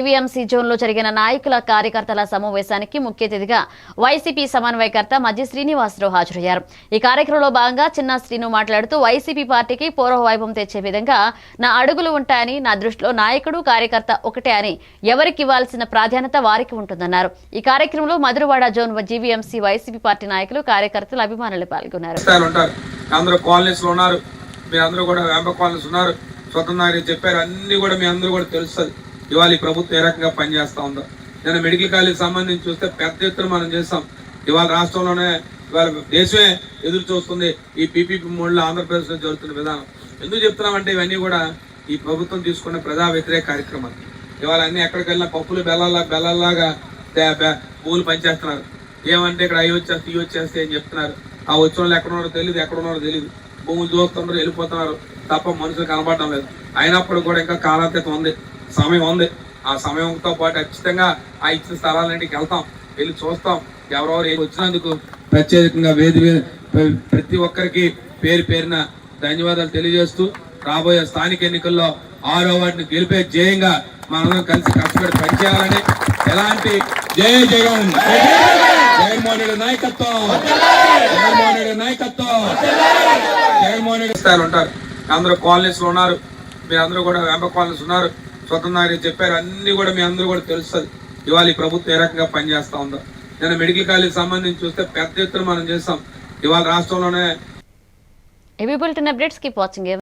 GVMC జోన్లో జరిగిన నాయకుల కార్యకర్తల సమావేశానికి ముఖ్య అతిథిగా వైసీపీ సమన్వయకర్త మధ్య శ్రీనివాసరావు హాజరయ్యారు. ఈ కార్యక్రమంలో భాగంగా చిన్న శ్రీను మాట్లాడుతూ వైసీపీ పార్టీకి పూర్వవైభవం తెచ్చే విధంగా నా అడుగులు ఉంటాయని, నా దృష్టిలో నాయకుడు కార్యకర్త ఒకటే అని, ఎవరికి ఇవ్వాల్సిన ప్రాధాన్యత వారికి ఉంటుందన్నారు. ఈ కార్యక్రమంలో Madhurawada zone GVMC YCP party నాయకులు, కార్యకర్తలు, అభిమానులు పాల్గొన్నారు. చెప్పారు అన్ని కూడా మీ అందరూ కూడా తెలుస్తుంది. ఇవాళ ఈ ప్రభుత్వం ఏ రకంగా పనిచేస్తా ఉందో. నేను మెడికల్ కాలేజ్ సంబంధించి చూస్తే పెద్ద ఎత్తున మనం చేస్తాం. ఇవాళ రాష్ట్రంలోనే ఇవాళ దేశమే ఎదురు చూస్తుంది ఈ పీపీపీ మోడ్లో ఆంధ్రప్రదేశ్లో జరుగుతున్న విధానం. ఎందుకు చెప్తున్నామంటే ఇవన్నీ కూడా ఈ ప్రభుత్వం తీసుకున్న ప్రజా వ్యతిరేక కార్యక్రమాలు. ఇవాళ అన్ని ఎక్కడికి వెళ్ళినా పప్పులు బెల్లల్లాగా పూలు పనిచేస్తున్నారు. ఏమంటే ఇక్కడ అవి వచ్చేస్తే అని చెప్తున్నారు. ఆ వచ్చిన వాళ్ళు ఎక్కడున్నారో తెలియదు, భూములు చూస్తున్నారు, వెళ్ళిపోతున్నారు తప్ప మనుషులు కనబడడం లేదు. అయినప్పుడు కూడా ఇంకా కాలాతీతం ఉంది, సమయం ఉంది. ఆ సమయంతో పాటు ఖచ్చితంగా ఆ ఇచ్చిన స్థలాలన్నింటికి వెళ్తాం, వెళ్ళి చూస్తాం. ఎవరెవరు వచ్చినందుకు ప్రత్యేకంగా ప్రతి ఒక్కరికి పేరున ధన్యవాదాలు తెలియజేస్తూ రాబోయే స్థానిక ఎన్నికల్లో 6వ వార్డుని గెలిపే జయంగా మనందరం కలిసి కష్టపడి పనిచేయాలని ఎలాంటి జగన్మోహన్ రెడ్డి నాయకత్వం, జగన్మోహన్ రెడ్డి స్థాయిలో ఉంటారు. అందరూ కాలనీస్ లో ఉన్నారు, మీరందరూ కూడా వెంప కాలనీస్ ఉన్నారు. స్వతంత్ర చెప్పారు అన్ని కూడా మీ అందరూ కూడా తెలుస్తుంది. ఇవాళ ఈ ప్రభుత్వం ఏ రకంగా పనిచేస్తా ఉందో. నేను మెడికల్ కాలేజ్ సంబంధించి చూస్తే పెద్ద ఎత్తున మనం చేస్తాం. ఇవాళ రాష్ట్రంలోనే